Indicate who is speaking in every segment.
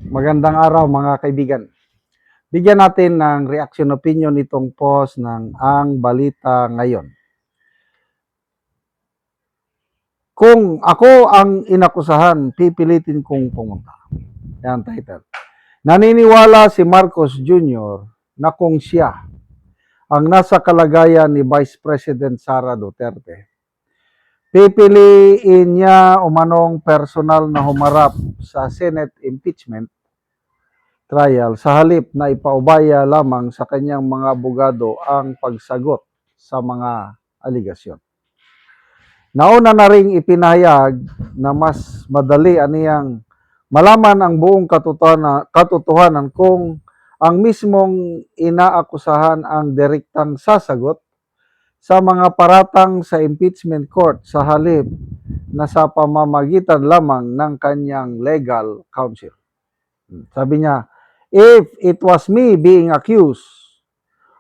Speaker 1: Magandang araw mga kaibigan. Bigyan natin ng reaction opinion itong post ng Ang Balita Ngayon. Kung ako ang inakusahan, pipilitin kong pumunta. Yan title. Naniniwala si Marcos Jr. na kung siya ang nasa kalagayan ni Vice President Sara Duterte, pipiliin niya umanong personal na humarap sa Senate impeachment trial sa halip na ipaubaya lamang sa kanyang mga abogado ang pagsagot sa mga aligasyon. Nauna na ring ipinahayag na mas madali aniyang malaman ang buong katotohanan kung ang mismong inaakusahan ang direktang sasagot sa mga paratang sa impeachment court sa halip na sa pamamagitan lamang ng kanyang legal counsel. Sabi niya, if it was me being accused,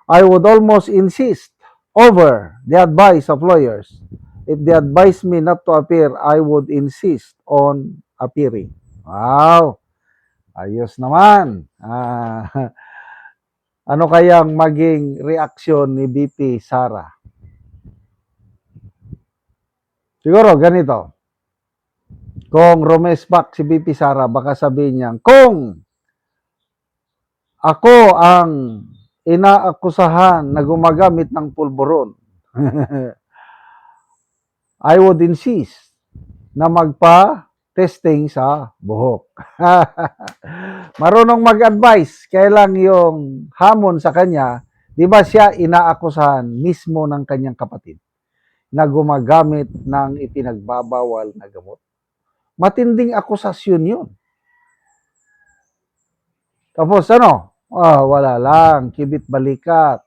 Speaker 1: I would almost insist over the advice of lawyers. If they advise me not to appear, I would insist on appearing. Wow! Ayos naman. Ano kayang maging reaksyon ni BP Sara? Siguro ganito. Kung rumespak si BP Sara, baka sabihin niya, kung ako ang inaakusahan na gumagamit ng pulburon, I would insist na magpa-testing sa buhok. Marunong mag-advise, kaya lang yung hamon sa kanya, di ba siya inaakusahan mismo ng kanyang kapatid na gumagamit ng ipinagbabawal na gamot? Matinding akusasyon yun. Tapos ano? Wala lang, kibit balikat.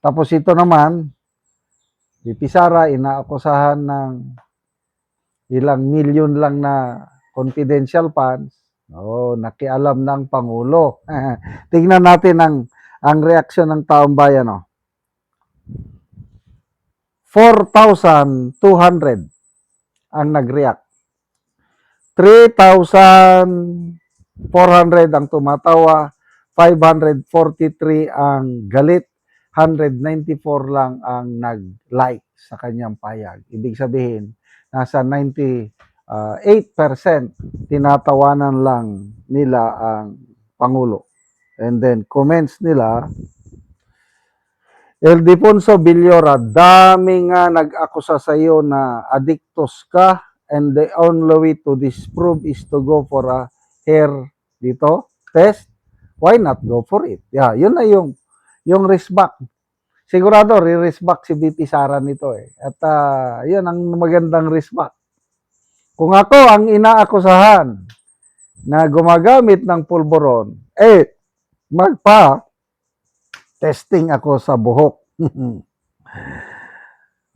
Speaker 1: Tapos ito naman, si Sara inaakusahan ng ilang milyon lang na confidential funds. Nakialam ng Pangulo. Tingnan natin ang reaksyon ng taong bayan. 4,200 ang nag-react. 3,400 ang tumatawa, 543 ang galit, 194 lang ang nag-like sa kanyang payag. Ibig sabihin, nasa 98% tinatawanan lang nila ang Pangulo. And then, comments nila, Ildefonso Villora, dami nga nag-akusa sa iyo na addictos ka and the only way to disprove is to go for a hair test. Why not go for it? Yun na yung riskback. Sigurado, re-riskback si BP Sara nito eh. At yun ang magandang riskback. Kung ako ang inaakusahan na gumagamit ng pulburon, magpa-testing ako sa buhok.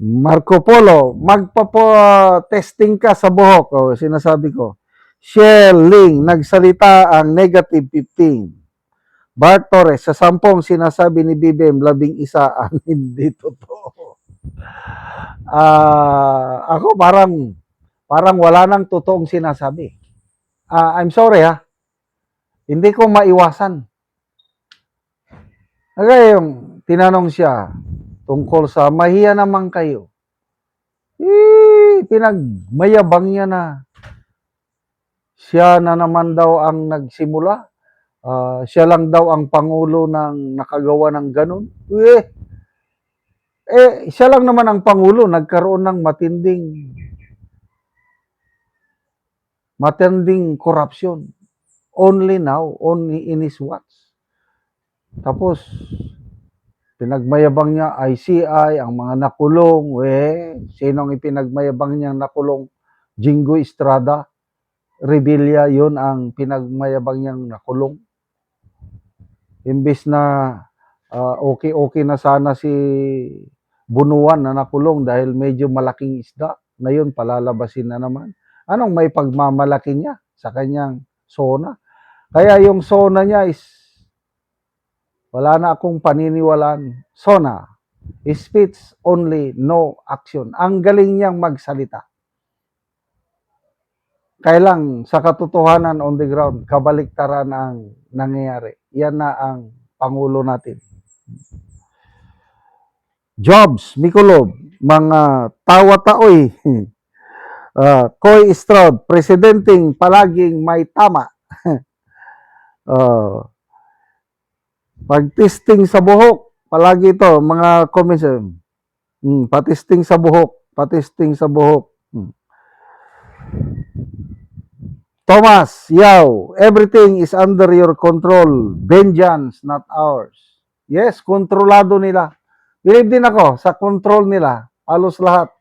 Speaker 1: Marco Polo, magpa-testing ka sa buhok. Sinasabi ko. Shelling, nagsalita ang negative 15. Bart Torres, sa 10 sinasabi ni BBM, 11 ang hindi totoo. Ako parang wala nang totoong sinasabi. I'm sorry hindi ko maiwasan. Kaya yung tinanong siya tungkol sa mahiya naman kayo. Pinagmayabang niya na siya na naman daw ang nagsimula. Siya lang daw ang Pangulo ng nakagawa ng ganun. Siya lang naman ang Pangulo, nagkaroon ng matinding corruption. Only now, only in his watch. Tapos, pinagmayabang niya, ICI, ang mga nakulong. Sinong ipinagmayabang niyang nakulong? Jingo Estrada, Revilla, yun ang pinagmayabang niyang nakulong. Imbis na okay na sana si Bunuan na nakulong dahil medyo malaking isda. Ngayon, palalabasin na naman. Anong may pagmamalaki niya sa kanyang SONA? Kaya yung SONA niya is wala na akong paniniwalaan. SONA, speech only, no action. Ang galing niyang magsalita. Kaya lang, sa katotohanan on the ground, kabaliktaran ang nangyayari. Yan na ang Pangulo natin. Jobs, Mikulob, mga tawa-taoy, Koy Estrad, presidenting palaging may tama. uh, Pag-testing sa buhok, palagi ito, mga comments, patisting sa buhok, patisting sa buhok. Thomas, Yao, everything is under your control. Vengeance, not ours. Yes, kontrolado nila. Believe din ako sa control nila. Halos lahat.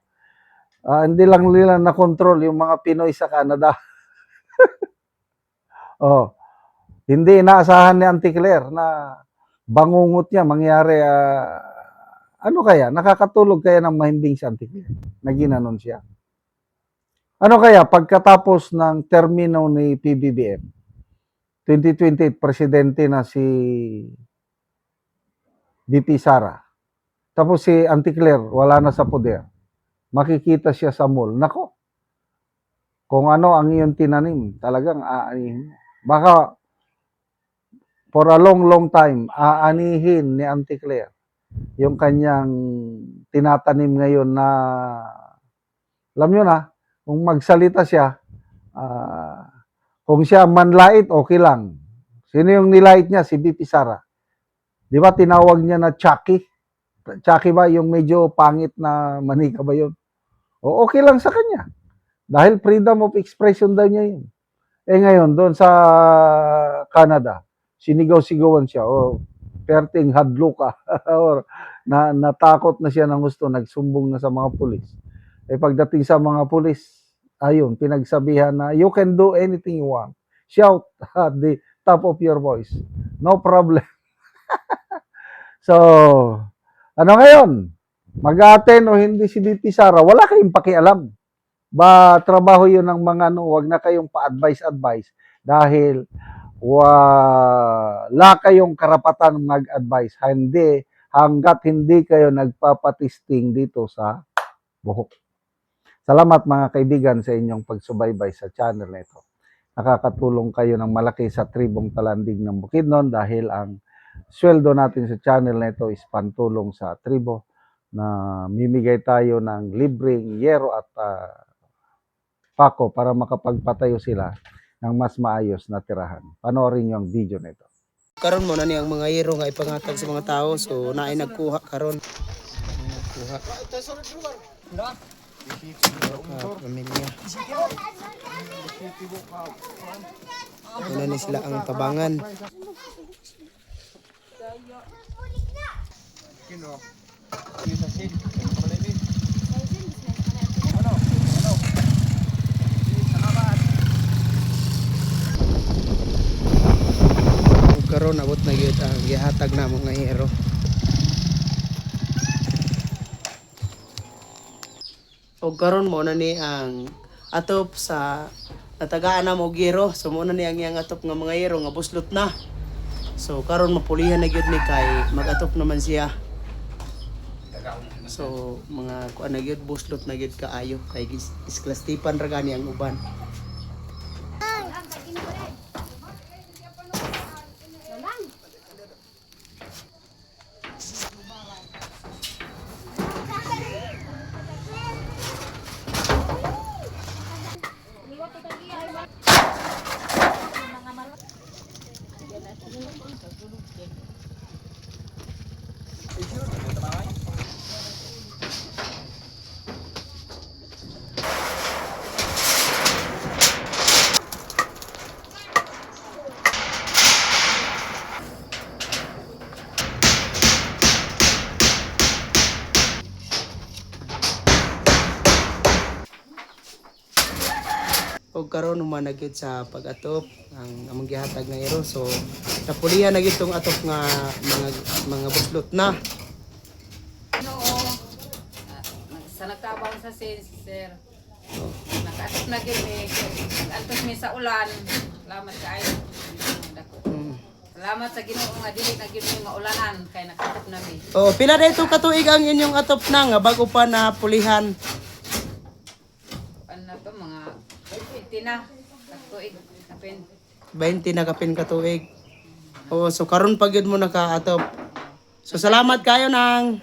Speaker 1: Hindi lang nila na-control yung mga Pinoy sa Canada. Oh, hindi inaasahan ni Auntie Claire na bangungot niya mangyari. Ano kaya? Nakakatulog kaya ng mahimbing si Auntie Claire na ginanon siya. Ano kaya pagkatapos ng termino ni PBBM? 2028, presidente na si VP Sara. Tapos si Auntie Claire, wala na sa poder. Makikita siya sa mall. Nako, kung ano ang iyong tinanim, talagang aanihin. Baka for a long time, aanihin ni Auntie Claire yung kanyang tinatanim ngayon na, alam nyo na, kung magsalita siya, kung siya manlait, okay lang. Sino yung nilait niya? Si VP Sara. Di ba tinawag niya na Chucky? Chucky ba? Yung medyo pangit na manika ba yun? O okay lang sa kanya. Dahil freedom of expression daw niya yun. Eh ngayon, doon sa Canada, sinigaw-sigawan siya. O, perting hadlo ka. Or natakot na siya ng gusto, nagsumbong na sa mga pulis. Eh pagdating sa mga pulis, ayun, pinagsabihan na, you can do anything you want. Shout at the top of your voice. No problem. So, ano ngayon? Mag-attend o hindi si VP Sara, wala kayong pakialam. Ba, trabaho yun ng mga wag na kayong pa-advise dahil wala kayong karapatan mag-advise. Hindi, hanggat hindi kayo nagpapatisting dito sa buhok. Salamat mga kaibigan sa inyong pagsubaybay sa channel na ito. Nakakatulong kayo ng malaki sa tribong Talandig ng Bukidnon dahil ang sweldo natin sa channel na ito is pantulong sa tribo na mimigay tayo ng libreng yero at pako para makapagpatayo sila ng mas maayos na tirahan. Panoorin niyo ang video na ito.
Speaker 2: Karon mo na ni ang mga yero nga ipangatag sa mga tao, so naay nagkuha karon. Nagkuha. Pamilya. Una ni sila ang tabangan. Karon abot na gyud ang gihatag na mga hero. O karon mo na ni ang atop sa natagaan na mo giro. So mo na ni ang iyang atop nga mga hero nga buslot na. So karon mapulihan na gyud ni kay mag-atop naman siya. So mga kuan na gyud buslot na gyud kaayo kay isklastipan ra gani ang uban. O karon naman na gyud sa pag-atop ang among gihatag nga hero. So napulihan na gyud tong atop nga mga buslot na.
Speaker 3: Sa nagtabang sa sir, nakaatap na gyud ni antos mi sa ulan. Salamat kaayo. Salamat sa Ginoo nga dili na gyud mi maulanan kay nakaatap na mi.
Speaker 2: Oh, pila dito katuig ang inyong atop na nga bago pa na pulihan.
Speaker 3: Ano to mga 20 na. Tuig, kapin.
Speaker 2: 20 na kapin ka tuig. Oo, so karon pag yun mo nakaatop. So salamat kayo nang